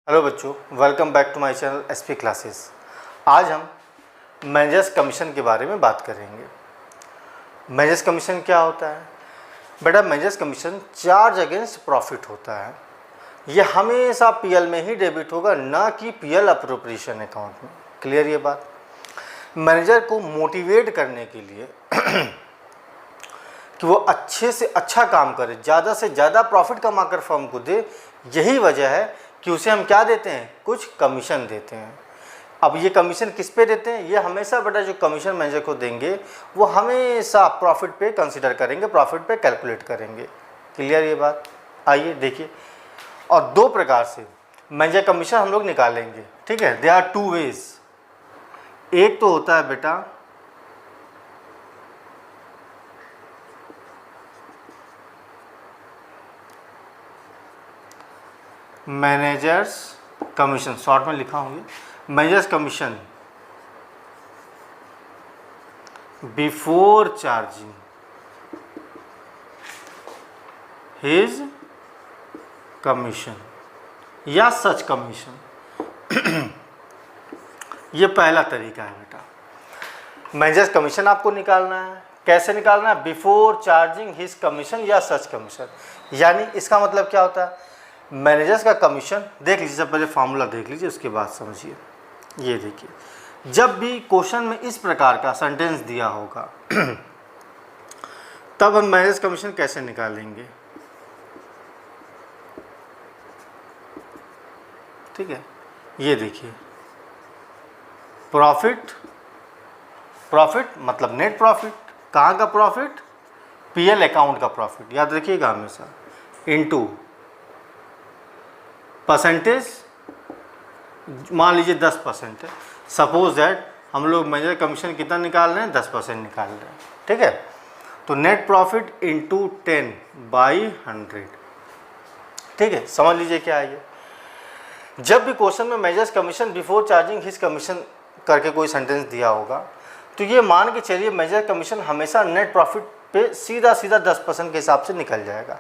Hello बच्चों, welcome back to my channel SP classes. आज हम मैनेजर्स कमीशन के बारे में बात करेंगे। मैनेजर्स कमीशन क्या होता है? बेटा, managers commission charge against profit होता है। यह हमेशा पीएल में ही डेबिट होगा, ना कि पीएल अप्रोप्रिएशन अकाउंट में। क्लियर ये बात? मैनेजर को मोटिवेट करने के लिए कि वो अच्छे से अच्छा काम करे, ज़्यादा से ज़्यादा प्रॉफिट कमाकर फर्म को दे, यही वजह है कि उसे हम क्या देते हैं, कुछ कमीशन देते हैं। अब ये कमीशन किस पे देते हैं? ये हमेशा बेटा जो कमीशन मैनेजर को देंगे वो हमेशा प्रॉफिट पे कंसीडर करेंगे, प्रॉफिट पे कैलकुलेट करेंगे। क्लियर ये बात? आइए देखिए। और दो प्रकार से मैनेजर कमीशन हम लोग निकालेंगे, ठीक है। There are two ways. एक तो होता है बेटा मैनेजर्स कमीशन, शॉर्ट में लिखा होंगे managers commission before charging his commission या सच कमीशन। ये पहला तरीका है बेटा। मैनेजर्स कमीशन आपको निकालना है। कैसे निकालना है? बिफोर चार्जिंग हिज कमीशन या सच कमीशन। यानी इसका मतलब क्या होता है? मैनेजर्स का कमीशन देख लीजिए, पहले फार्मूला देख लीजिए, उसके बाद समझिए। ये देखिए, जब भी क्वेश्चन में इस प्रकार का सेंटेंस दिया होगा तब हम मैनेजर्स कमीशन कैसे निकालेंगे, ठीक है। ये देखिए, प्रॉफिट, प्रॉफिट मतलब नेट प्रॉफिट। कहाँ का प्रॉफिट? पीएल अकाउंट का प्रॉफिट, याद रखिएगा हमेशा, इनटू परसेंटेज। मान लीजिए 10% है। सपोज दैट हम लोग मैनेजर कमीशन कितना निकाल रहे हैं? 10% निकाल रहे हैं, ठीक है। तो नेट प्रॉफिट इंटू 10/100, ठीक है। समझ लीजिए क्या है ये। जब भी क्वेश्चन में managers commission before charging his commission करके कोई सेंटेंस दिया होगा तो ये मान के चलिए मैनेजर कमीशन हमेशा नेट प्रॉफिट पे सीधा 10% के हिसाब से निकल जाएगा।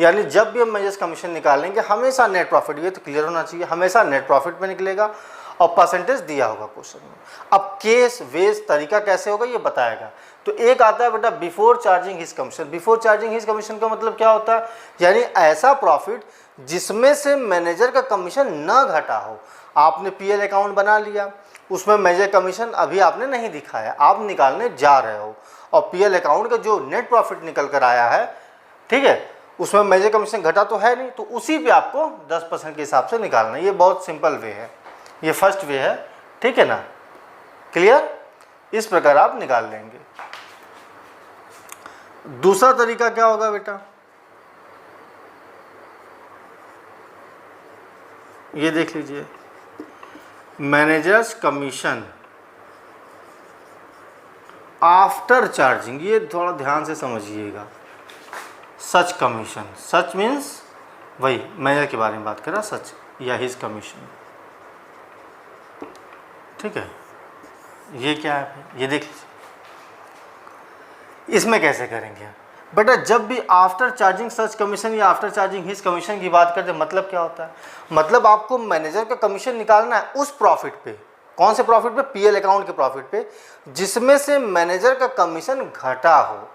यानी जब भी हम मैनेजर्स कमीशन निकालेंगे हमेशा नेट प्रॉफिट, ये तो क्लियर होना चाहिए, हमेशा नेट प्रॉफिट पे निकलेगा और परसेंटेज दिया होगा क्वेश्चन में। अब केस वेज तरीका कैसे होगा ये बताएगा। तो एक आता है बेटा before charging his commission. Before charging his commission का मतलब क्या होता है? यानी ऐसा प्रॉफिट जिसमें से मैनेजर का कमीशन न घटा हो। आपने पीएल अकाउंट बना लिया, उसमें मैनेजर कमीशन अभी आपने नहीं दिखाया, आप निकालने जा रहे हो, और पीएल अकाउंट का जो नेट प्रॉफिट निकल कर आया है, ठीक है, उसमें मैनेजर कमीशन घटा तो है नहीं, तो उसी पे आपको 10% के हिसाब से निकालना है। ये बहुत सिंपल वे है, ये फर्स्ट वे है, ठीक है ना। क्लियर? इस प्रकार आप निकाल लेंगे। दूसरा तरीका क्या होगा बेटा? ये देख लीजिए, मैनेजर्स कमीशन आफ्टर चार्जिंग। ये थोड़ा ध्यान से समझिएगा। सच कमीशन, सच मीन्स वही मैनेजर के बारे में बात कर रहा, सच या हिज कमीशन, ठीक है। ये क्या है? ये देख लीजिए। इसमें कैसे करेंगे बेटा? जब भी आफ्टर चार्जिंग सच कमीशन या आफ्टर चार्जिंग हिज कमीशन की बात करते हैं, मतलब क्या होता है? मतलब आपको मैनेजर का कमीशन निकालना है उस प्रॉफिट पे। कौन से प्रॉफिट पे? पीएल अकाउंट के प्रॉफिट पे, जिसमें से मैनेजर का कमीशन घटा हो।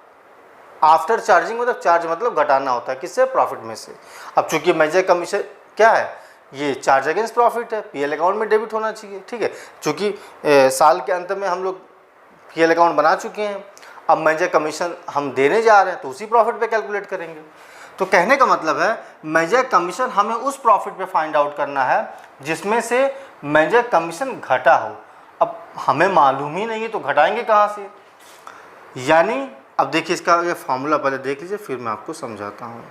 आफ्टर चार्जिंग मतलब चार्ज मतलब घटाना होता है, किससे? प्रॉफिट में से। अब चूंकि मैनेजर कमीशन क्या है? ये चार्ज अगेंस्ट प्रॉफिट है, पीएल अकाउंट में डेबिट होना चाहिए, ठीक है। चूंकि साल के अंत में हम लोग पीएल अकाउंट बना चुके हैं, अब मैनेजर कमीशन हम देने जा रहे हैं तो उसी प्रॉफिट पे कैलकुलेट करेंगे। तो कहने का मतलब है मैनेजर कमीशन हमें उस प्रॉफिट पे फाइंड आउट करना है जिसमें से मैनेजर कमीशन घटा हो। अब हमें मालूम ही नहीं है तो घटाएंगे कहाँ से? यानी अब देखिए, इसका ये फॉर्मूला पहले देख लीजिए, फिर मैं आपको समझाता हूँ।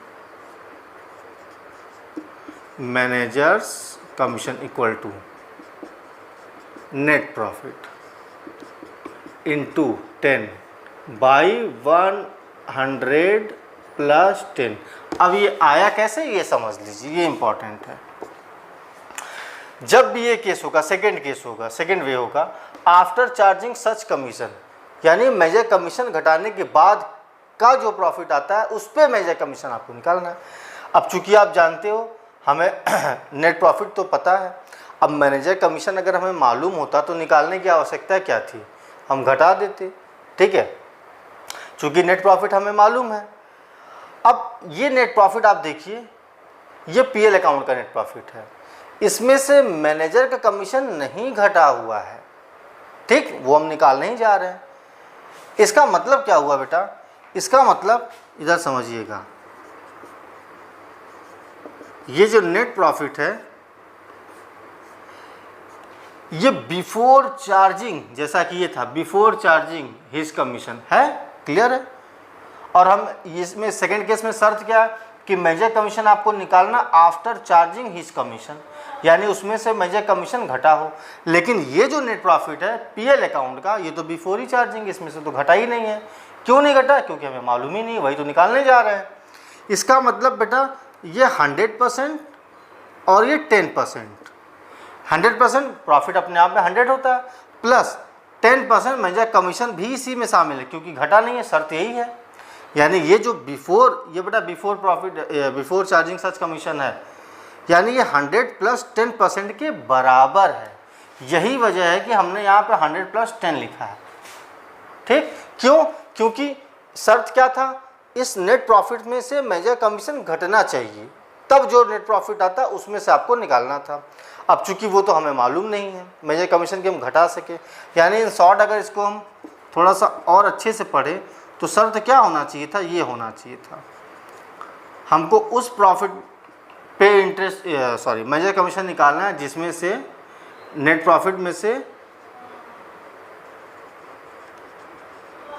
Managers commission equal to net profit into 10/100 plus 10। अब ये आया कैसे, ये समझ लीजिए, ये इंपॉर्टेंट है। जब भी ये केस होगा, सेकंड केस होगा, सेकंड वे होगा, आफ्टर चार्जिंग सच कमीशन, यानी मेजर कमीशन घटाने के बाद का जो प्रॉफिट आता है उस पर मेजर कमीशन आपको निकालना है। अब चूंकि आप जानते हो हमें नेट प्रॉफिट तो पता है। अब मैनेजर कमीशन अगर हमें मालूम होता तो निकालने की आवश्यकता क्या थी, हम घटा देते, ठीक है, चूँकि नेट प्रॉफिट हमें मालूम है। अब ये नेट प्रॉफिट आप देखिए, ये पीएल अकाउंट का नेट प्रॉफिट है, इसमें से मैनेजर का कमीशन नहीं घटा हुआ है, ठीक, वो हम निकालने ही जा रहे हैं। इसका मतलब क्या हुआ बेटा, इसका मतलब इधर समझिएगा, ये जो नेट प्रॉफिट है ये बिफोर चार्जिंग, जैसा कि ये था बिफोर चार्जिंग हिज कमीशन है, क्लियर है। और हम इसमें सेकंड केस में शर्त क्या है कि मेजर कमीशन आपको निकालना आफ्टर चार्जिंग हिज कमीशन, यानी उसमें से मेजर कमीशन घटा हो। लेकिन ये जो नेट प्रॉफिट है पीएल अकाउंट का, ये तो बिफोर ही चार्जिंग, इसमें से तो घटा ही नहीं है। क्यों नहीं घटा, क्योंकि हमें मालूम ही नहीं, वही तो निकालने जा रहे हैं। इसका मतलब बेटा ये 100% और ये 10%। 100% प्रॉफिट अपने आप में 100 होता है, प्लस 10% मेजर कमीशन भी इसी में शामिल है, क्योंकि घटा नहीं है, शर्त यही है। यानी ये जो बिफोर, ये बेटा बिफोर प्रॉफिट, बिफोर चार्जिंग सच कमीशन है, यानी ये 100 + 10% के बराबर है। यही वजह है कि हमने यहाँ पे 100 + 10 लिखा है, ठीक। क्यों, क्योंकि शर्त क्या था, इस नेट प्रॉफिट में से मेजर कमीशन घटना चाहिए, तब जो नेट प्रॉफिट आता उसमें से आपको निकालना था। अब चूंकि वो तो हमें मालूम नहीं है मेजर कमीशन के हम घटा सके, यानी इन शॉर्ट अगर इसको हम थोड़ा सा और अच्छे से पढ़े तो शर्त क्या होना चाहिए था, ये होना चाहिए था, हमको उस प्रॉफिट पे इंटरेस्ट मेजर कमीशन निकालना है जिसमें से नेट प्रॉफिट में से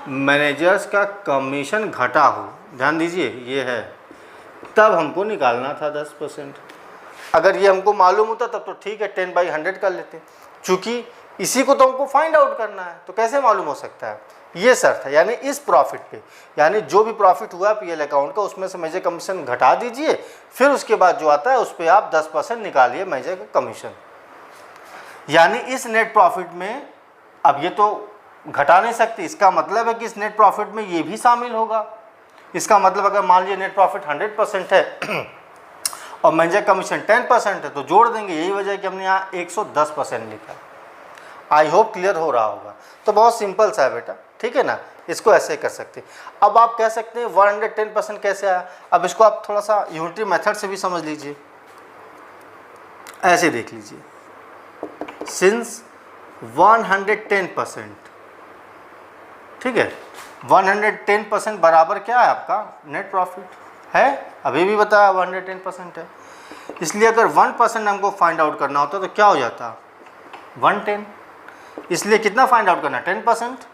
मैनेजर्स का कमीशन घटा हो, ध्यान दीजिए ये है, तब हमको निकालना था 10%। अगर ये हमको मालूम होता तब तो ठीक है, 10/100 कर लेते, चूँकि इसी को तो हमको फाइंड आउट करना है, तो कैसे मालूम हो सकता है, ये शर्त है। यानी इस प्रॉफिट पे, यानी जो भी प्रॉफिट हुआ पीएल अकाउंट का उसमें से मेजर कमीशन घटा दीजिए, फिर उसके बाद जो आता है उस पर आप 10% निकालिए मेजर का कमीशन। यानी इस नेट प्रॉफिट में अब ये तो घटा नहीं सकती, इसका मतलब है कि इस नेट प्रॉफिट में ये भी शामिल होगा। इसका मतलब अगर मान लीजिए नेट प्रॉफिट 100% है और मेजर कमीशन 10% है तो जोड़ देंगे, यही वजह है कि हमने यहाँ 110% लिखा। आई होप क्लियर हो रहा होगा। तो बहुत सिंपल सा है बेटा, ठीक है ना, इसको ऐसे कर सकते हैं। अब आप कह सकते हैं 110% कैसे आया, अब इसको आप थोड़ा सा यूनिटरी मेथड से भी समझ लीजिए। ऐसे देख लीजिए, सिंस 110%, ठीक है, 110% बराबर क्या है आपका नेट प्रॉफिट है, अभी भी बताया 110% है। इसलिए अगर 1% हमको फाइंड आउट करना होता तो क्या हो जाता 110, इसलिए कितना फाइंड आउट करना 10%,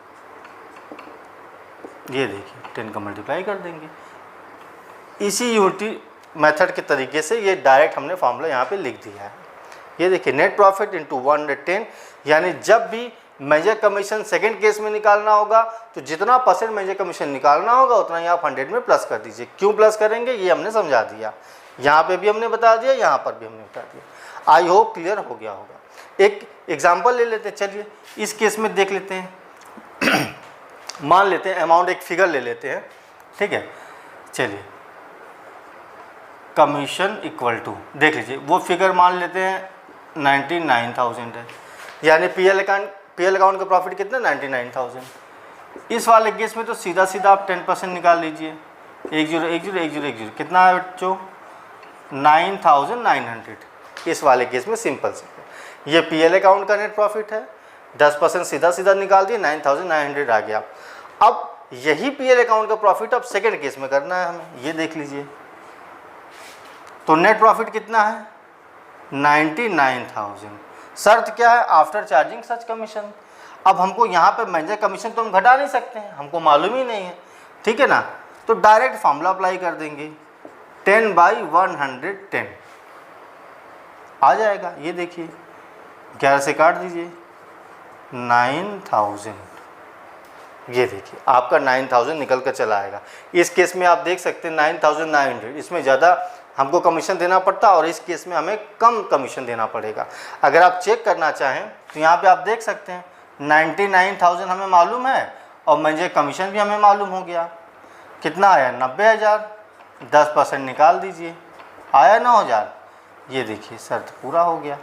ये देखिए 10 का मल्टीप्लाई कर देंगे। इसी यूनिटी मेथड के तरीके से ये डायरेक्ट हमने फॉर्मूला यहाँ पे लिख दिया है। ये देखिए नेट प्रॉफिट इंटू 110, यानी जब भी मेजर कमीशन सेकंड केस में निकालना होगा तो जितना % मेजर कमीशन निकालना होगा उतना ही आप 100 में प्लस कर दीजिए। क्यों प्लस करेंगे ये हमने समझा दिया, यहाँ पे भी हमने बता दिया, यहाँ पर भी हमने बता दिया। आई होप क्लियर हो गया होगा। एक एग्जाम्पल ले लेते हैं, चलिए इस केस में देख लेते हैं। मान लेते हैं अमाउंट, एक फिगर ले लेते हैं, ठीक है, चलिए कमीशन इक्वल टू, देख लीजिए वो फिगर मान लेते हैं 99,000 है, यानी पीएल अकाउंट का प्रॉफिट कितना 99,000। इस वाले केस में तो सीधा सीधा आप 10% निकाल लीजिए, 10101010 कितना है बच्चों 9,900। इस वाले केस में सिंपल से ये पीएल अकाउंट का नेट प्रॉफिट है, 10% सीधा सीधा निकाल दिए, 9,900 आ गया। अब यही पीएल अकाउंट का प्रॉफिट अब सेकंड केस में करना है हमें, ये देख लीजिए, तो नेट प्रॉफिट कितना है 99,000। शर्त क्या है आफ्टर चार्जिंग सच कमीशन। अब हमको यहाँ पे मेजर कमीशन तो हम घटा नहीं सकते हैं, हमको मालूम ही नहीं है, ठीक है ना, तो डायरेक्ट फॉर्मूला अप्लाई कर देंगे, 10/110 आ जाएगा। ये देखिए 11 से काट दीजिए 9,000, ये देखिए आपका 9,000 निकल कर चला आएगा। इस केस में आप देख सकते हैं 9,900, इसमें ज़्यादा हमको कमीशन देना पड़ता और इस केस में हमें कम कमीशन देना पड़ेगा। अगर आप चेक करना चाहें तो यहाँ पे आप देख सकते हैं 99,000 हमें मालूम है और मेजर कमीशन भी हमें मालूम हो गया, कितना आया 90,000, 10% निकाल दीजिए, आया 9,000। ये देखिए शर्त पूरा हो गया।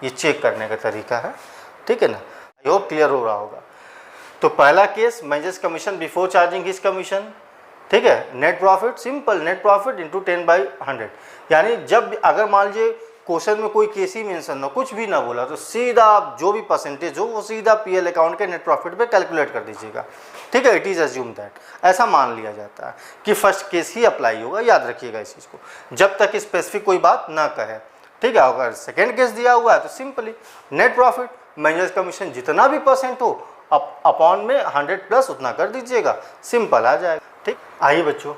ये चेक करने का तरीका है, ठीक है ना। आई होप क्लियर हो रहा होगा। तो पहला case managers commission before charging his commission, ठीक है। Net profit simple, net profit into 10/100, यानी जब अगर मान लीजिए क्वेश्चन में कोई केस ही मेंशन ना, कुछ भी ना बोला, तो सीधा आप जो भी परसेंटेज हो वो सीधा पीएल अकाउंट के नेट प्रॉफिट पे कैलकुलेट कर दीजिएगा, ठीक है। इट इज़ अज्यूम दैट, ऐसा मान लिया जाता है कि फर्स्ट केस ही अप्लाई होगा, याद रखिएगा इस चीज़ को, जब तक स्पेसिफिक कोई बात ना कहे, ठीक है। अगर सेकेंड केस दिया हुआ है तो simply net profit managers commission जितना भी परसेंट हो अपॉन में 100+ उतना कर दीजिएगा, सिंपल आ जाएगा, ठीक। आइए बच्चों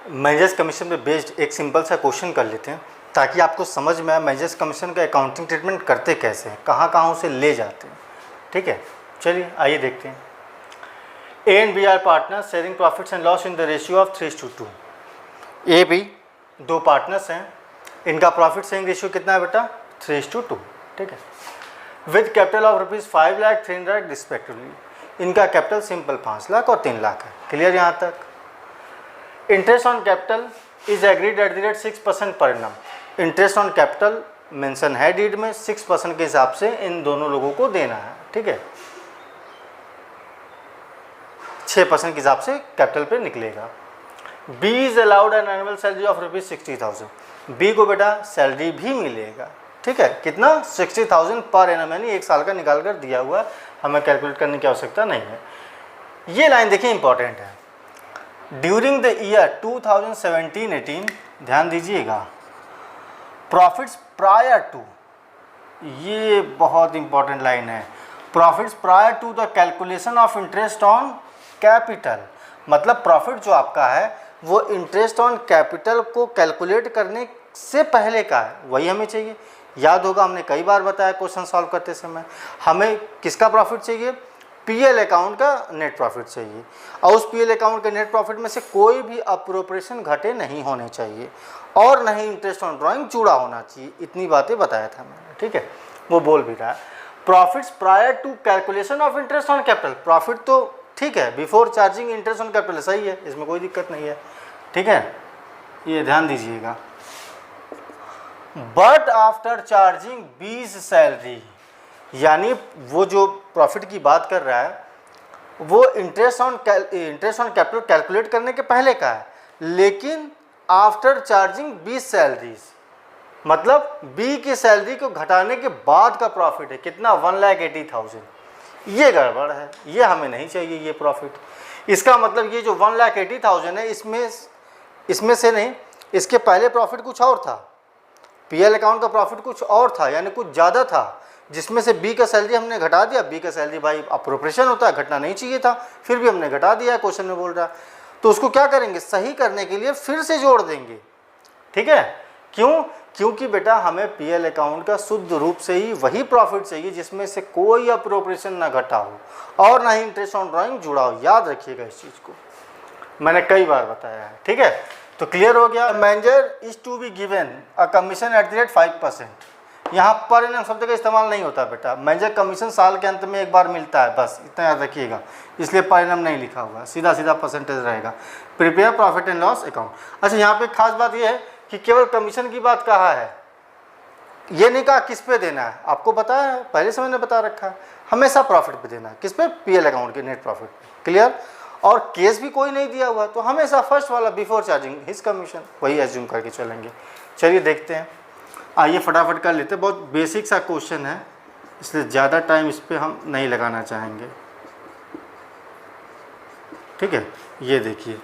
मैनेजर्स कमीशन पे बेस्ड एक सिंपल सा क्वेश्चन कर लेते हैं ताकि आपको समझ में आए मैनेजर्स कमीशन का अकाउंटिंग ट्रीटमेंट करते कैसे हैं, कहाँ कहाँ उसे ले जाते हैं, ठीक है। चलिए आइए देखते हैं। A and B are partners sharing profits and loss in the ratio of 3:2। A B दो पार्टनर्स हैं, इनका प्रॉफिट शेयरिंग रेशियो कितना है बेटा 3:2, ठीक है। With capital of ₹5 lakh 3 lakh respectively, इनका कैपिटल सिंपल 5 लाख और 3 लाख है, क्लियर यहाँ तक। Interest on capital is agreed eight the rate 6% पर annum, interest on capital mention है डीड में 6% के हिसाब से इन दोनों लोगों को देना है, ठीक है। 6% के हिसाब से कैपिटल पे निकलेगा। B is allowed an annual salary of ₹60,000, B को बेटा सैलरी भी मिलेगा, ठीक है। कितना 60,000 पर एनम, यानी 1 साल का निकाल कर दिया हुआ, हमें कैलकुलेट करने की आवश्यकता नहीं है। ये लाइन देखिए इंपॉर्टेंट है। ड्यूरिंग द ईयर 2017-18, ध्यान दीजिएगा, प्रॉफिट्स प्रायर टू, ये बहुत इंपॉर्टेंट लाइन है, profits prior to the calculation of interest on capital, मतलब प्रॉफिट जो आपका है वो इंटरेस्ट ऑन कैपिटल को कैलकुलेट करने से पहले का है, वही हमें चाहिए। याद होगा हमने कई बार बताया क्वेश्चन सॉल्व करते समय, हमें किसका प्रॉफिट चाहिए, पीएल अकाउंट का नेट प्रॉफिट चाहिए, और उस पीएल अकाउंट के नेट प्रॉफिट में से कोई भी अप्रोप्रिएशन घटे नहीं होने चाहिए, और नहीं इंटरेस्ट ऑन ड्राइंग जुड़ा होना चाहिए। इतनी बातें बताया था मैंने, ठीक है। वो बोल भी रहा है profits prior to calculation of interest on capital, profit तो ठीक है before charging interest on capital, सही है, इसमें कोई दिक्कत नहीं है, ठीक है। ये ध्यान दीजिएगा। बट आफ्टर चार्जिंग बीज सैलरी, यानी वो जो प्रॉफिट की बात कर रहा है वो इंटरेस्ट ऑन कैपिटल कैलकुलेट करने के पहले का है, लेकिन आफ्टर चार्जिंग बी सैलरीज, मतलब बी की सैलरी को घटाने के बाद का प्रॉफिट है कितना 1,80,000, ये गड़बड़ है, ये हमें नहीं चाहिए ये प्रॉफिट। इसका मतलब ये जो 1,80,000 है इसमें से नहीं, इसके पहले प्रॉफिट कुछ और था, पीएल अकाउंट का प्रॉफिट कुछ और था, यानी कुछ ज़्यादा था, जिसमें से बी का सैलरी हमने घटा दिया। बी का सैलरी भाई अप्रोप्रिएशन होता है, घटना नहीं चाहिए था, फिर भी हमने घटा दिया, क्वेश्चन में बोल रहा है, तो उसको क्या करेंगे, सही करने के लिए फिर से जोड़ देंगे, ठीक है। क्यों, क्योंकि बेटा हमें पीएल अकाउंट का शुद्ध रूप से ही वही प्रॉफिट चाहिए जिसमें से कोई अप्रोप्रिएशन ना घटा हो और ना ही इंटरेस्ट ऑन ड्राइंग जुड़ा हो, याद रखिएगा इस चीज़ को, मैंने कई बार बताया है, ठीक है। तो क्लियर हो गया। Manager is to be given a commission at the rate 5%, यहाँ पर एनम शब्द का इस्तेमाल नहीं होता बेटा, मैनेजर कमीशन साल के अंत में एक बार मिलता है, बस इतना याद रखिएगा, इसलिए पर एनम नहीं लिखा हुआ, सीधा सीधा परसेंटेज रहेगा। Prepare profit and loss account. अच्छा यहाँ पे खास बात यह है कि केवल कमीशन की बात कहा है, ये नहीं कहा किस पे देना है, आपको पता है पहले से मैंने बता रखा है, हमेशा प्रॉफिट पे देना है, किस पे, पीएल अकाउंट के नेट प्रॉफिट पे, क्लियर। और केस भी कोई नहीं दिया हुआ तो हमेशा फर्स्ट वाला बिफोर चार्जिंग हिज कमीशन वही एज्यूम करके चलेंगे। चलिए देखते हैं, आइए फटाफट कर लेते हैं, बहुत बेसिक सा क्वेश्चन है इसलिए ज़्यादा टाइम इस पर हम नहीं लगाना चाहेंगे, ठीक है। ये देखिए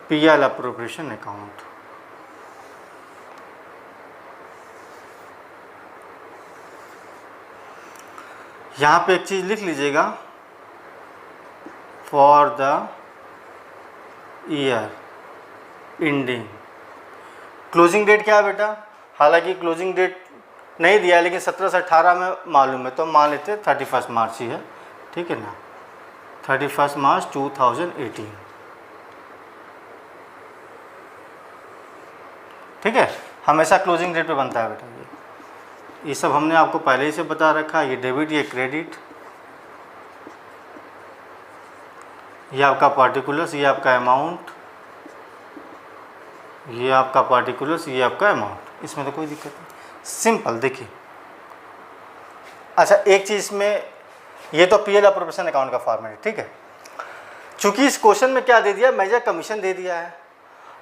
पीएल अप्रोप्रिएशन अकाउंट, यहाँ पे एक चीज़ लिख लीजिएगा, for the year ending, closing date क्या है बेटा, हालांकि क्लोजिंग डेट नहीं दिया है लेकिन 17 से 18 में मालूम है, तो मान लेते हैं 31 मार्च ही है, ठीक है ना, 31 मार्च 2018, ठीक है। हमेशा क्लोजिंग डेट पे बनता है बेटा, ये सब हमने आपको पहले ही से बता रखा है। ये डेबिट, ये क्रेडिट, ये आपका पार्टिकुलर्स, ये आपका अमाउंट, ये आपका पार्टिकुलर्स, ये आपका अमाउंट, इसमें तो कोई दिक्कत नहीं, सिंपल। देखिए अच्छा एक चीज़ में, ये तो पीएल अप्रोप्रिएशन अकाउंट का फॉर्मेट है, ठीक है। चूंकि इस क्वेश्चन में क्या दे दिया, मैनेजर कमीशन दे दिया है।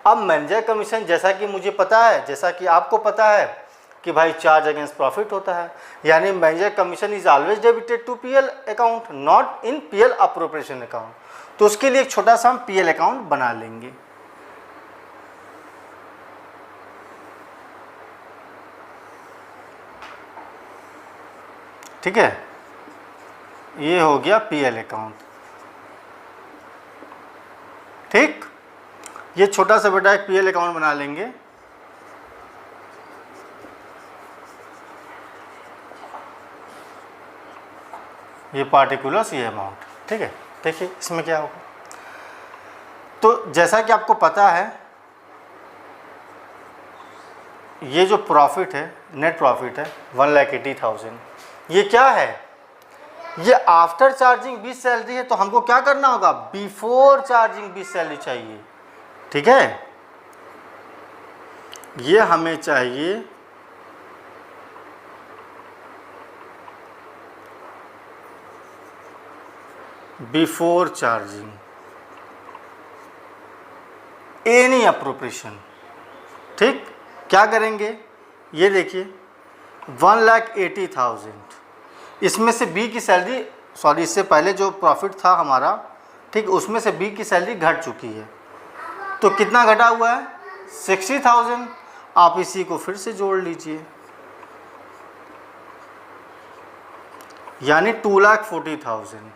अब मैनेजर कमीशन जैसा कि मुझे पता है, जैसा कि आपको पता है कि भाई चार्ज अगेंस्ट प्रॉफिट होता है, यानी manager commission is always debited to PL account, not in PL appropriation account. तो उसके लिए एक छोटा सा हम पीएल अकाउंट बना लेंगे। ठीक है, ये हो गया पीएल अकाउंट। ठीक, ये छोटा सा बेटा एक पीएल अकाउंट बना लेंगे। ये पार्टिकुलर्स, ये अमाउंट, ठीक है। देखिए इसमें क्या होगा, तो जैसा कि आपको पता है ये जो प्रॉफिट है, नेट प्रॉफिट है 1,80,000, ये क्या है, ये आफ्टर चार्जिंग बीस सैलरी है। तो हमको क्या करना होगा, बिफोर चार्जिंग बीस सैलरी चाहिए, ठीक है। ये हमें चाहिए बिफोर चार्जिंग एनी अप्रोप्रिएशन। ठीक, क्या करेंगे, ये देखिए 1,80,000, इसमें से बी की सैलरी, सॉरी इससे पहले जो प्रॉफिट था हमारा, ठीक, उसमें से बी की सैलरी घट चुकी है। तो कितना घटा हुआ है, 60,000। आप इसी को फिर से जोड़ लीजिए, यानी 2,40,000।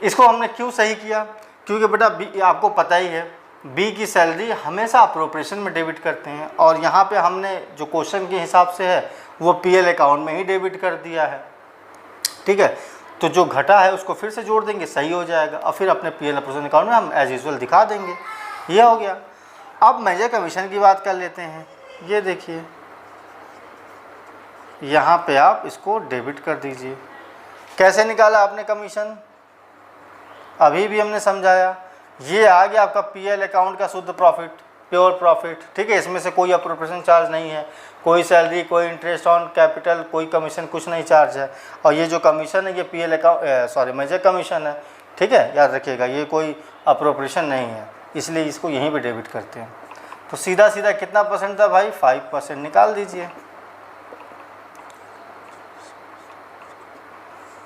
इसको हमने क्यों सही किया, क्योंकि बेटा बी, आपको पता ही है बी की सैलरी हमेशा अप्रोप्रिएशन में डेबिट करते हैं, और यहाँ पे हमने जो क्वेश्चन के हिसाब से है वो पीएल अकाउंट में ही डेबिट कर दिया है, ठीक है। तो जो घटा है उसको फिर से जोड़ देंगे, सही हो जाएगा, और फिर अपने पीएल अप्रोप्रिएशन अकाउंट में हम एज यूजुअल दिखा देंगे। ये हो गया। अब मैनेजर कमीशन की बात कर लेते हैं। ये देखिए यहाँ पे आप इसको डेबिट कर दीजिए। कैसे निकाला आपने कमीशन, अभी भी हमने समझाया। ये आ गया आपका पीएल अकाउंट का शुद्ध प्रॉफिट, प्योर प्रॉफिट, ठीक है। इसमें से कोई अप्रोप्रिएशन चार्ज नहीं है, कोई सैलरी, कोई इंटरेस्ट ऑन कैपिटल, कोई कमीशन, कुछ नहीं चार्ज है। और ये जो कमीशन है ये PL account, sorry manager commission है, ठीक है, याद रखिएगा, ये कोई अप्रोप्रिएशन नहीं है, इसलिए इसको यहीं पे डेबिट करते हैं। तो सीधा सीधा कितना परसेंट था भाई, 5% निकाल दीजिए।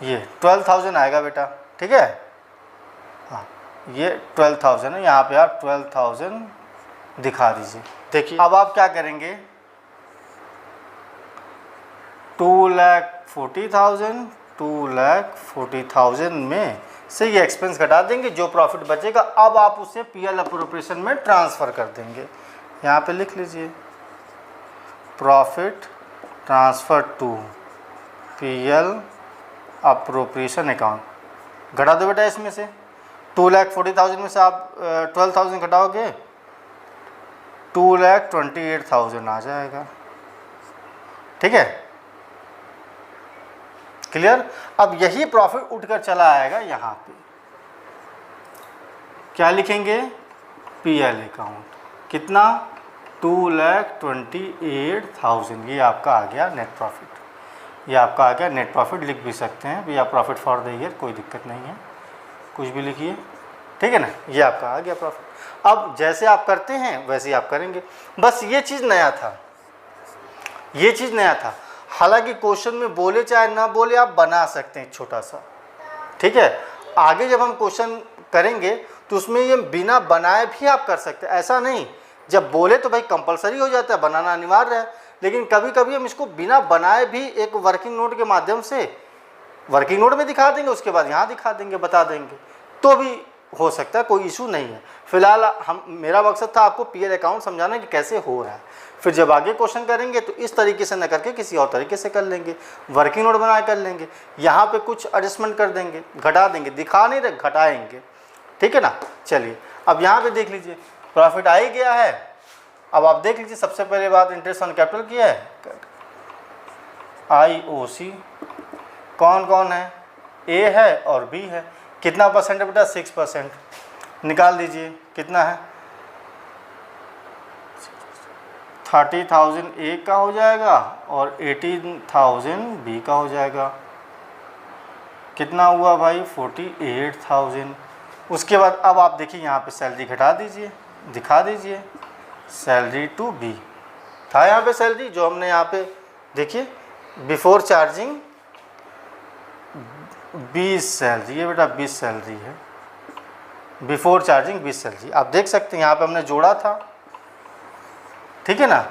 ये 12,000 आएगा बेटा, ठीक है। हाँ, ये 12,000 है, यहाँ पे आप 12,000 दिखा दीजिए। देखिए अब आप क्या करेंगे, 2,40,000, 2,40,000 में से ये एक्सपेंस घटा देंगे, जो प्रॉफिट बचेगा अब आप उसे पीएल अप्रोप्रिएशन में ट्रांसफ़र कर देंगे। यहाँ पे लिख लीजिए, profit transfer to PL appropriation account. घटा दो बेटा इसमें से, 2,40,000 में से आप 12,000 घटाओगे, 2,28,000 आ जाएगा, ठीक है, क्लियर। अब यही प्रॉफिट उठकर चला आएगा यहाँ पे, क्या लिखेंगे, पीएल अकाउंट, कितना, 2,28,000। ये आपका आ गया नेट प्रॉफिट, ये आपका आ गया नेट प्रॉफिट। लिख भी सकते हैं भैया प्रॉफिट फॉर द ईयर, कोई दिक्कत नहीं है, कुछ भी लिखिए, ठीक है ना। ये आपका आ गया प्रॉफिट। अब जैसे आप करते हैं वैसे ही आप करेंगे, बस ये चीज़ नया था, ये चीज़ नया था। हालांकि क्वेश्चन में बोले चाहे ना बोले आप बना सकते हैं छोटा सा, ठीक है। आगे जब हम क्वेश्चन करेंगे तो उसमें ये बिना बनाए भी आप कर सकते हैं, ऐसा नहीं जब बोले तो भाई कंपलसरी हो जाता है, बनाना अनिवार्य है। लेकिन कभी कभी हम इसको बिना बनाए भी एक वर्किंग नोट के माध्यम से वर्किंग नोट में दिखा देंगे, उसके बाद यहाँ दिखा देंगे, बता देंगे, तो भी हो सकता है, कोई इशू नहीं है। फिलहाल मेरा मकसद था आपको पीएल अकाउंट समझाना कि कैसे हो रहा है, फिर जब आगे क्वेश्चन करेंगे तो इस तरीके से न करके किसी और तरीके से कर लेंगे, वर्किंग नोट बना कर लेंगे, यहाँ पे कुछ एडजस्टमेंट कर देंगे, घटा देंगे, दिखा नहीं रहे घटाएंगे, ठीक है ना। चलिए अब यहाँ पे देख लीजिए प्रॉफिट आ ही गया है। अब आप देख लीजिए, सबसे पहले बात इंटरेस्ट ऑन कैपिटल किया है, IOC कौन कौन है, ए है और बी है। कितना परसेंट है बेटा, 6%। निकाल दीजिए कितना है, 30,000 ए का हो जाएगा और 18,000 बी का हो जाएगा। कितना हुआ भाई? 48,000। उसके बाद अब आप देखिए यहाँ पे सैलरी घटा दीजिए, दिखा दीजिए सैलरी टू बी। था यहाँ पे सैलरी जो हमने यहाँ पे देखिए बिफोर चार्जिंग 20 सैलरी है बेटा, 20 सैलरी है बिफोर चार्जिंग 20 सैलरी। आप देख सकते हैं यहाँ पे हमने जोड़ा था, ठीक है ना,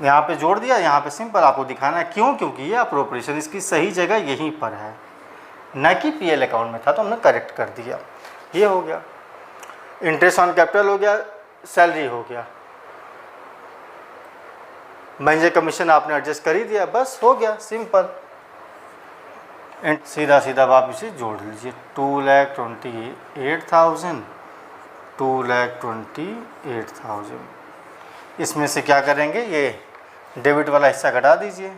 यहाँ पे जोड़ दिया, यहाँ पे सिंपल आपको दिखाना है। क्यों? क्योंकि ये अप्रोप्रिएशन इसकी सही जगह यहीं पर है, न कि पीएल अकाउंट में था, तो हमने करेक्ट कर दिया। ये हो गया, इंटरेस्ट ऑन कैपिटल हो गया, सैलरी हो गया, मैनेजर कमीशन आपने एडजस्ट कर ही दिया, बस हो गया सिंपल। सीधा सीधा आप इसे जोड़ लीजिए, 2,28,000, 2,28,000। इसमें से क्या करेंगे, ये डेबिट वाला हिस्सा घटा दीजिए,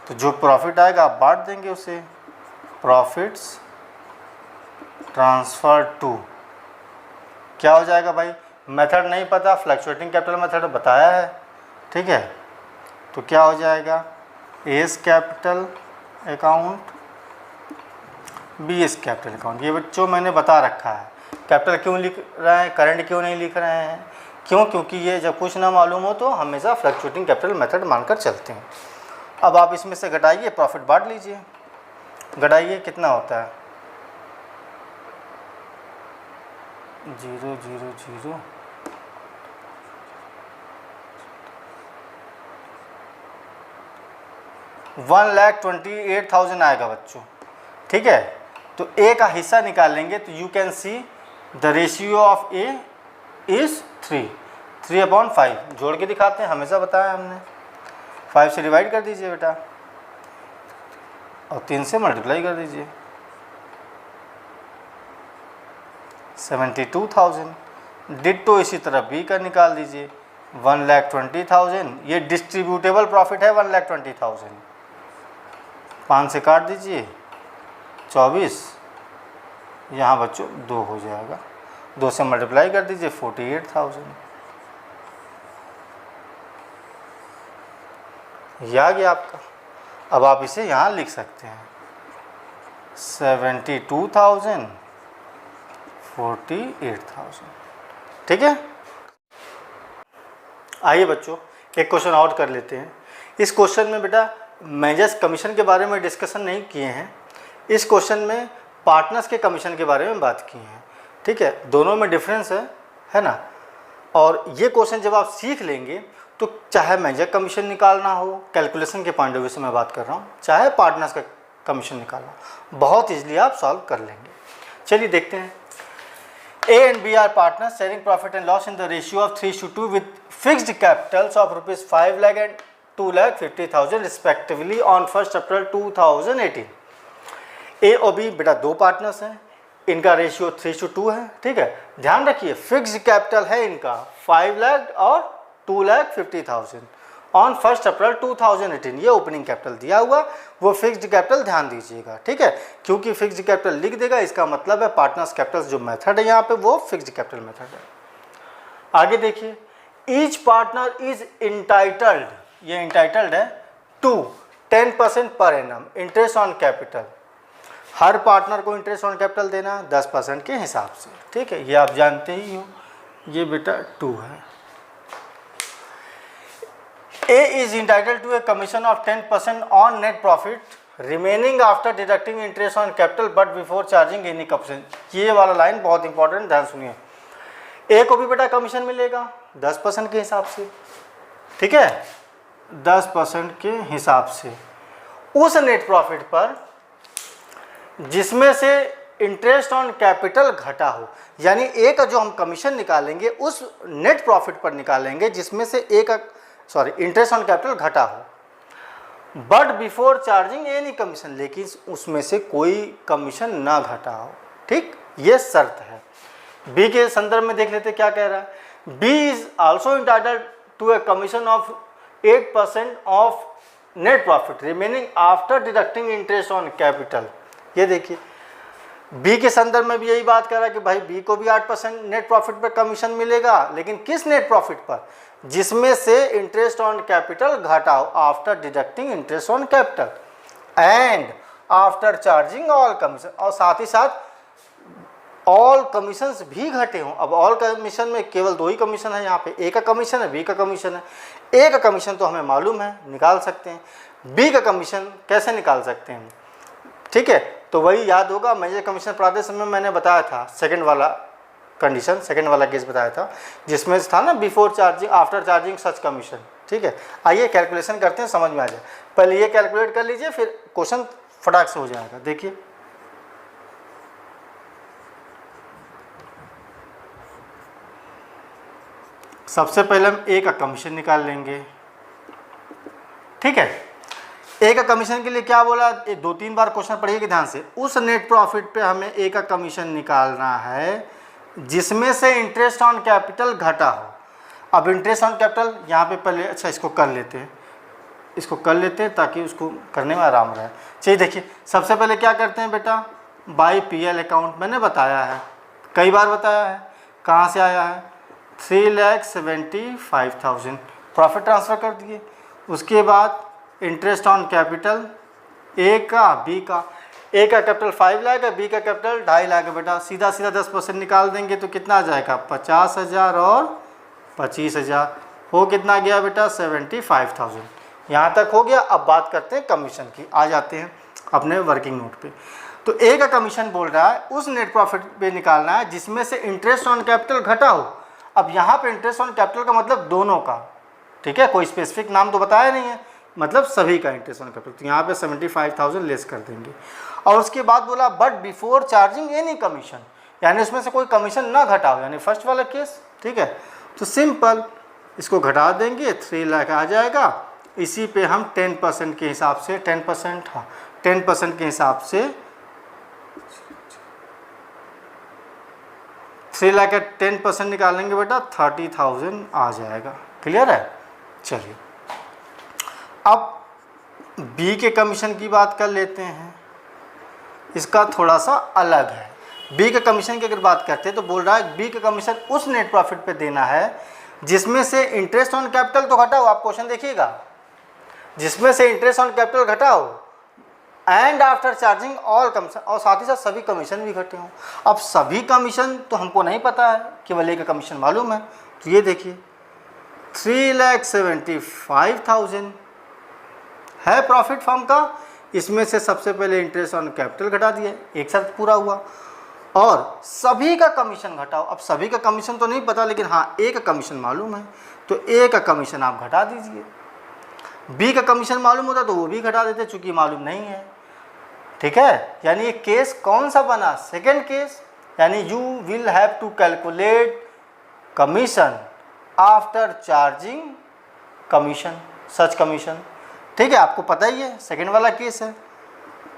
तो जो प्रॉफिट आएगा आप बांट देंगे उसे। प्रॉफिट्स ट्रांसफर टू क्या हो जाएगा भाई? मेथड नहीं पता, फ्लक्चुएटिंग कैपिटल मेथड बताया है, ठीक है। तो क्या हो जाएगा? A's capital account, B's capital account. ये बच्चों मैंने बता रखा है। कैपिटल क्यों लिख रहे हैं, करंट क्यों नहीं लिख रहे हैं? क्यों? क्योंकि ये जब कुछ ना मालूम हो तो हमेशा फ्लक्चुएटिंग कैपिटल मेथड मानकर चलते हैं। अब आप इसमें से घटाइए, प्रॉफिट बांट लीजिए, घटाइए कितना होता है? 0 0 0 1,28,000 आएगा बच्चों, ठीक है। तो ए का हिस्सा निकालेंगे तो you can see the ratio of A is 3/5। जोड़ के दिखाते हैं, हमेशा बताया हमने। 5 से डिवाइड कर दीजिए बेटा और 3 से मल्टीप्लाई कर दीजिए, 72,000। डिट्टो इसी तरह बी का निकाल दीजिए, 1,20,000। ये डिस्ट्रीब्यूटेबल प्रॉफिट है 1,20,000। 5 से काट दीजिए 24, यहाँ बच्चों 2 हो जाएगा, 2 से मल्टीप्लाई कर दीजिए 48,000। ये आ गया आपका। अब आप इसे यहाँ लिख सकते हैं 72,000, 48,000, ठीक है। आइए बच्चों एक क्वेश्चन और कर लेते हैं। इस क्वेश्चन में बेटा मैनेजर्स कमीशन के बारे में डिस्कशन नहीं किए हैं, इस क्वेश्चन में पार्टनर्स के कमीशन के बारे में बात की है, ठीक है। दोनों में डिफरेंस है ना। और ये क्वेश्चन जब आप सीख लेंगे तो चाहे मैनेजर कमीशन निकालना हो, कैलकुलेशन के पॉइंट ऑफ व्यू से मैं बात कर रहा हूँ, चाहे पार्टनर्स का कमीशन निकालना, बहुत ईजिली आप सॉल्व कर लेंगे। चलिए देखते हैं। A and B are partners sharing profit and loss in the ratio of 3:2 with fixed capitals of rupees 5 lakh and 2,50,000 respectively on 1st April 2018। A और B बेटा दो पार्टनर्स हैं, इनका रेशियो 3:2 है, ठीक है। ध्यान रखिए फिक्स्ड कैपिटल है इनका 5 लाख और 2,50,000 ऑन 1st अप्रैल 2018। ये ओपनिंग कैपिटल दिया हुआ, वो फिक्स्ड कैपिटल ध्यान दीजिएगा, ठीक है। क्योंकि फिक्स्ड कैपिटल लिख देगा इसका मतलब है पार्टनर्स कैपिटल जो मेथड है यहाँ पे वो फिक्स्ड कैपिटल मेथड है। आगे देखिए, ईच पार्टनर इज इंटाइटल्ड, ये इंटाइटल्ड है to 10% per annum interest on capital. हर पार्टनर को इंटरेस्ट ऑन कैपिटल देना 10% के हिसाब से, ठीक है। ये आप जानते ही हो, ये बेटा 2 है। A is entitled to a commission of 10% on net profit remaining after deducting interest on capital but before charging any commission। ये वाला लाइन बहुत इंपॉर्टेंट, ध्यान सुनिए। A को भी बेटा कमीशन मिलेगा 10% के हिसाब से, ठीक है, 10% के हिसाब से उस नेट प्रॉफिट पर जिसमें से इंटरेस्ट ऑन कैपिटल घटा हो। यानी A का जो हम कमीशन निकालेंगे उस नेट प्रॉफिट पर निकालेंगे जिसमें से इंटरेस्ट ऑन कैपिटल घटा हो, but before charging any commission, लेकिन उसमें से कोई कमीशन ना घटा हो, ठीक, ये शर्त है। बी के संदर्भ में देख लेते क्या कह रहा है। B is also entitled to a commission of 8% of net profit remaining after deducting interest on capital. ये देखिए बी के संदर्भ में भी यही बात कर रहा है कि भाई बी को भी 8% नेट प्रॉफिट पर कमीशन मिलेगा, लेकिन किस नेट प्रॉफिट पर, जिसमें से इंटरेस्ट ऑन कैपिटल घटाओ after deducting interest on capital and after charging all commission, और साथ ही साथ ऑल कमीशंस भी घटे हों। अब ऑल कमीशन में केवल 2 ही कमीशन है, यहाँ पे ए का कमीशन है, बी का कमीशन है। ए का कमीशन तो हमें मालूम है, निकाल सकते हैं, बी का कमीशन कैसे निकाल सकते हैं, ठीक है। तो वही याद होगा, मेजर कमीशन पढ़ाते समय मैंने बताया था सेकंड वाला कंडीशन, सेकंड वाला केस बताया था, जिसमें था ना बिफोर चार्जिंग आफ्टर चार्जिंग सच कमीशन, ठीक है। आइए कैलकुलेशन करते हैं, समझ में आ जाए। पहले ये कैलकुलेट कर लीजिए, फिर क्वेश्चन फटाक से हो जाएगा। देखिए सबसे पहले हम ए का कमीशन निकाल लेंगे, ठीक है। ए का कमीशन के लिए क्या बोला, 2-3 बार क्वेश्चन पढ़िएगा ध्यान से। उस नेट प्रॉफिट पे हमें ए का कमीशन निकालना है जिसमें से इंटरेस्ट ऑन कैपिटल घटा हो। अब इंटरेस्ट ऑन कैपिटल यहाँ पे पहले, अच्छा इसको कर लेते हैं, इसको कर लेते हैं ताकि उसको करने में आराम रहे। चलिए देखिए, सबसे पहले क्या करते हैं बेटा, बाय पीएल अकाउंट, मैंने बताया है, कई बार बताया है। कहाँ से आया है, 3,75,000 प्रॉफिट ट्रांसफ़र कर दिए। उसके बाद इंटरेस्ट ऑन कैपिटल ए का, बी का, ए का कैपिटल 5 लाख है, बी का कैपिटल 2.5 लाख है। बेटा सीधा सीधा 10% निकाल देंगे तो कितना आ जाएगा, 50,000 और 25,000, हो कितना गया बेटा, 75,000। यहाँ तक हो गया। अब बात करते हैं कमीशन की, आ जाते हैं अपने वर्किंग नोट पे। तो ए का कमीशन बोल रहा है उस नेट प्रॉफिट पे निकालना है जिसमें से इंटरेस्ट ऑन कैपिटल घटा हो। अब यहाँ पे इंटरेस्ट ऑन कैपिटल का मतलब दोनों का, ठीक है, कोई स्पेसिफिक नाम तो बताया नहीं है, मतलब सभी का इंटरेस्ट ऑन कैपिटल। तो यहाँ पे 75,000 लेस कर देंगे। और उसके बाद बोला but before charging any commission, यानी उसमें से कोई कमीशन ना घटा हो, यानी फर्स्ट वाला केस, ठीक है। तो सिंपल इसको घटा देंगे, 3 लाख आ जाएगा। इसी पे हम 10% के हिसाब से, 10%, हाँ 10% के हिसाब से 3 लाख का 10% निकालेंगे बेटा, 30,000 आ जाएगा। क्लियर है। चलिए अब बी के कमीशन की बात कर लेते हैं, इसका थोड़ा सा अलग है। बी के कमीशन की अगर बात करते हैं तो बोल रहा है बी का कमीशन उस नेट प्रॉफिट पे देना है जिसमें से इंटरेस्ट ऑन कैपिटल तो घटा हो, आप क्वेश्चन देखिएगा, जिसमें से इंटरेस्ट ऑन कैपिटल घटा हो and after charging all commission, और साथ ही साथ सभी कमीशन भी घटे हों। अब सभी कमीशन तो हमको नहीं पता है, केवल एक का कमीशन मालूम है। तो ये देखिए 3,75,000 है प्रॉफिट फर्म का, इसमें से सबसे पहले इंटरेस्ट ऑन कैपिटल घटा दिया, एक शर्त पूरा हुआ, और सभी का कमीशन घटाओ। अब सभी का कमीशन तो नहीं पता, लेकिन हाँ ए का कमीशन मालूम है, तो ए का कमीशन आप घटा दीजिए। बी का कमीशन मालूम होता तो वो भी घटा देते, चूंकि मालूम नहीं है, ठीक है। यानी ये केस कौन सा बना, सेकेंड केस, यानी you will have to calculate commission after charging commission, such commission, ठीक है। आपको पता ही है सेकेंड वाला केस है।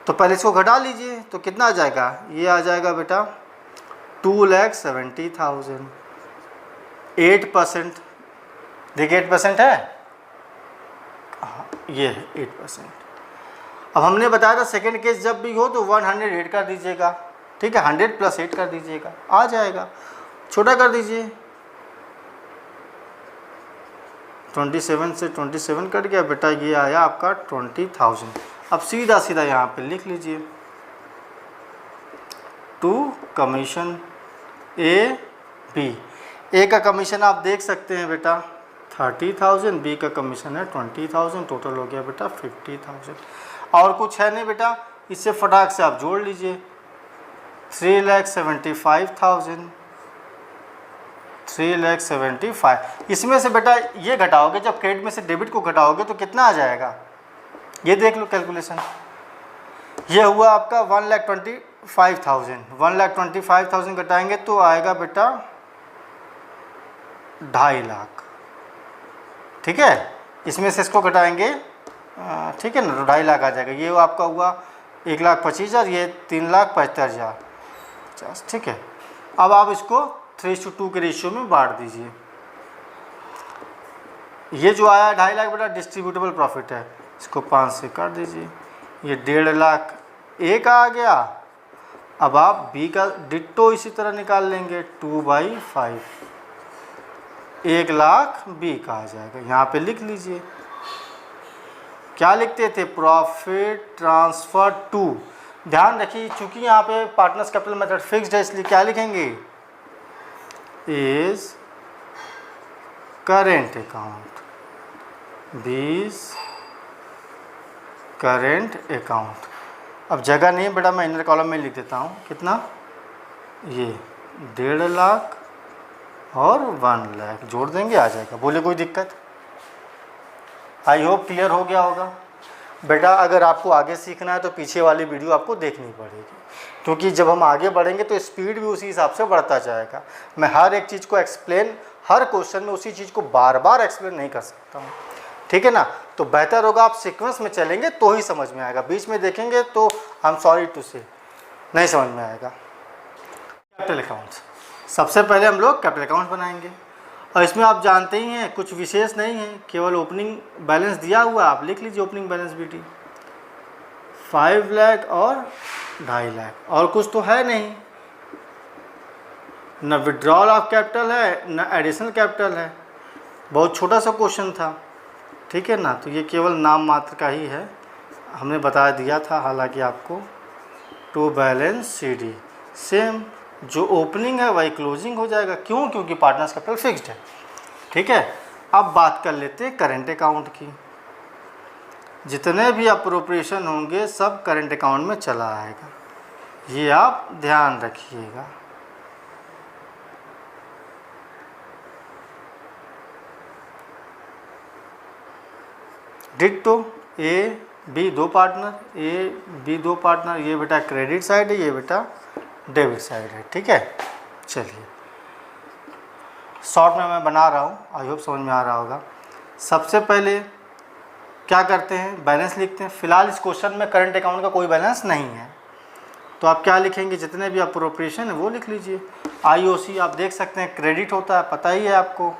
तो पहले इसको घटा लीजिए, तो कितना आ जाएगा, ये आ जाएगा बेटा 2,70,000, 8%, देखिए 8% है, हाँ ये है 8%। अब हमने बताया था सेकेंड केस जब भी हो तो 108 कर दीजिएगा, ठीक है, 100 + 8 कर दीजिएगा, आ जाएगा। छोटा कर दीजिए, 27 से 27 कट गया बेटा, ये आया आपका 20,000। अब सीधा सीधा यहाँ पे लिख लीजिए, टू कमीशन ए बी। ए का कमीशन आप देख सकते हैं बेटा 30,000, बी का कमीशन है 20,000, टोटल हो गया बेटा 50,000। और कुछ है नहीं बेटा, इससे फटाक से आप जोड़ लीजिए, 3,75,000, 3,75,000, इसमें से बेटा ये घटाओगे, जब क्रेडिट में से डेबिट को घटाओगे तो कितना आ जाएगा, ये देख लो कैलकुलेशन। ये हुआ आपका 1,25,000, 1,25,000 घटाएंगे तो आएगा बेटा 2.5 लाख, ठीक है। इसमें से इसको घटाएंगे, ठीक है ना, तो 2.5 लाख आ जाएगा। ये आपका हुआ 1,25,000, ये 3,75,000, ठीक है। अब आप इसको 3:2 के रेशियो में बांट दीजिए। ये जो आया 2.5 लाख बेटा डिस्ट्रीब्यूटेबल प्रॉफिट है, इसको 5 से काट दीजिए, ये 1.5 लाख ए का आ गया अब आप बी का डिट्टो इसी तरह निकाल लेंगे, 2/5, 1,00,000 बी का आ जाएगा। यहाँ पे लिख लीजिए, क्या लिखते थे, प्रॉफिट ट्रांसफर टू, ध्यान रखिए चूंकि यहाँ पे पार्टनर्स कैपिटल मेथड फिक्स्ड है इसलिए क्या लिखेंगे, इज करेंट अकाउंट, बीस करेंट अकाउंट। अब जगह नहीं बेटा, मैं इनर कॉलम में लिख देता हूँ, कितना, ये 1.5 लाख और 1 लाख जोड़ देंगे, आ जाएगा। बोले कोई दिक्कत? आई होप क्लियर हो गया होगा। बेटा अगर आपको आगे सीखना है तो पीछे वाली वीडियो आपको देखनी पड़ेगी, क्योंकि जब हम आगे बढ़ेंगे तो स्पीड भी उसी हिसाब से बढ़ता जाएगा। मैं हर एक चीज़ को एक्सप्लेन, हर क्वेश्चन में उसी चीज़ को बार बार एक्सप्लेन नहीं कर सकता हूँ, ठीक है ना। तो बेहतर होगा आप सीक्वेंस में चलेंगे तो ही समझ में आएगा, बीच में देखेंगे तो आई एम सॉरी टू से नहीं समझ में आएगा। कैपिटल अकाउंट्स, सबसे पहले हम लोग कैपिटल अकाउंट बनाएंगे, और इसमें आप जानते ही हैं कुछ विशेष नहीं है, केवल ओपनिंग बैलेंस दिया हुआ, आप लिख लीजिए ओपनिंग बैलेंस बीटी 5 लाख और 2.5 लाख, और कुछ तो है नहीं, न विड्रॉल ऑफ कैपिटल है न एडिशनल कैपिटल है, बहुत छोटा सा क्वेश्चन था, ठीक है ना। तो ये केवल नाम मात्र का ही है, हमने बता दिया था हालांकि आपको। टू बैलेंस सीडी, सेम जो ओपनिंग है वही क्लोजिंग हो जाएगा, क्यों, क्योंकि पार्टनर्स कैपिटल फिक्स्ड है, ठीक है। अब बात कर लेते हैं करेंट अकाउंट की। जितने भी अप्रोप्रिएशन होंगे सब करेंट अकाउंट में चला आएगा, ये आप ध्यान रखिएगा। डिट्टो ए बी दो पार्टनर, ए बी दो पार्टनर, ये बेटा क्रेडिट साइड है, ये बेटा डेबिट साइड है, ठीक है। चलिए शॉर्ट में मैं बना रहा हूँ, आई होप समझ में आ रहा होगा। सबसे पहले क्या करते हैं, बैलेंस लिखते हैं। फिलहाल इस क्वेश्चन में करंट अकाउंट का कोई बैलेंस नहीं है, तो आप क्या लिखेंगे, जितने भी अप्रोप्रिएशन है वो लिख लीजिए। आईओसी आप देख सकते हैं क्रेडिट होता है, पता ही है आपको।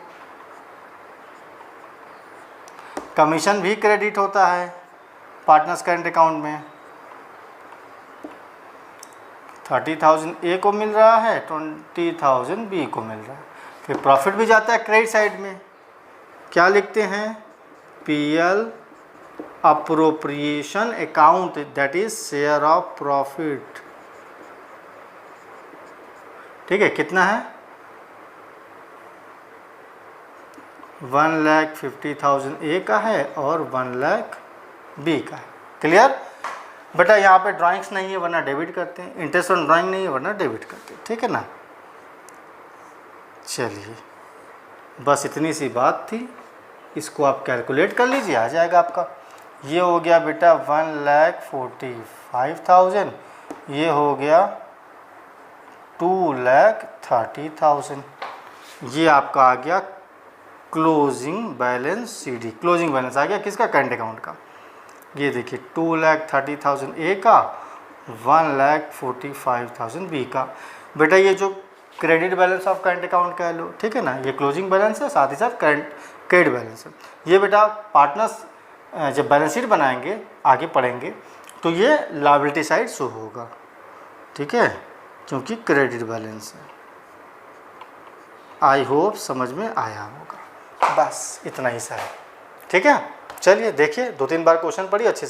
कमीशन भी क्रेडिट होता है पार्टनर्स करंट अकाउंट में, 30,000 ए को मिल रहा है, 20,000 बी को मिल रहा है। फिर प्रॉफिट भी जाता है क्रेडिट साइड में, क्या लिखते हैं, PL appropriation account, that is share of profit, ठीक है। कितना है, 1,50,000 ए का है और 1 लाख बी का है। क्लियर बेटा, यहाँ पे ड्राइंग्स नहीं है वरना डेबिट करते हैं, इंटरेस्ट ऑन ड्राइंग नहीं है वरना डेबिट करते हैं, ठीक है ना। चलिए बस इतनी सी बात थी, इसको आप कैलकुलेट कर लीजिए, आ जाएगा आपका। ये हो गया बेटा 1,45,000, ये हो गया 2,30,000, ये आपका आ गया closing balance CD. Closing balance आ गया किसका, करंट अकाउंट का। ये देखिए 2,30,000 ए का, 1,45,000 बी का। बेटा ये जो credit balance of current account कह लो, ठीक है ना, ये क्लोजिंग बैलेंस है, साथ ही साथ क्रेडिट बैलेंस है। ये बेटा पार्टनर्स जब बैलेंस शीट बनाएंगे आगे पढ़ेंगे तो ये लायबिलिटी साइड शो होगा, ठीक है, क्योंकि क्रेडिट बैलेंस है। आई होप समझ में आया होगा, बस इतना ही सा है, ठीक है। चलिए देखिए 2-3 बार क्वेश्चन पढ़िए अच्छे से।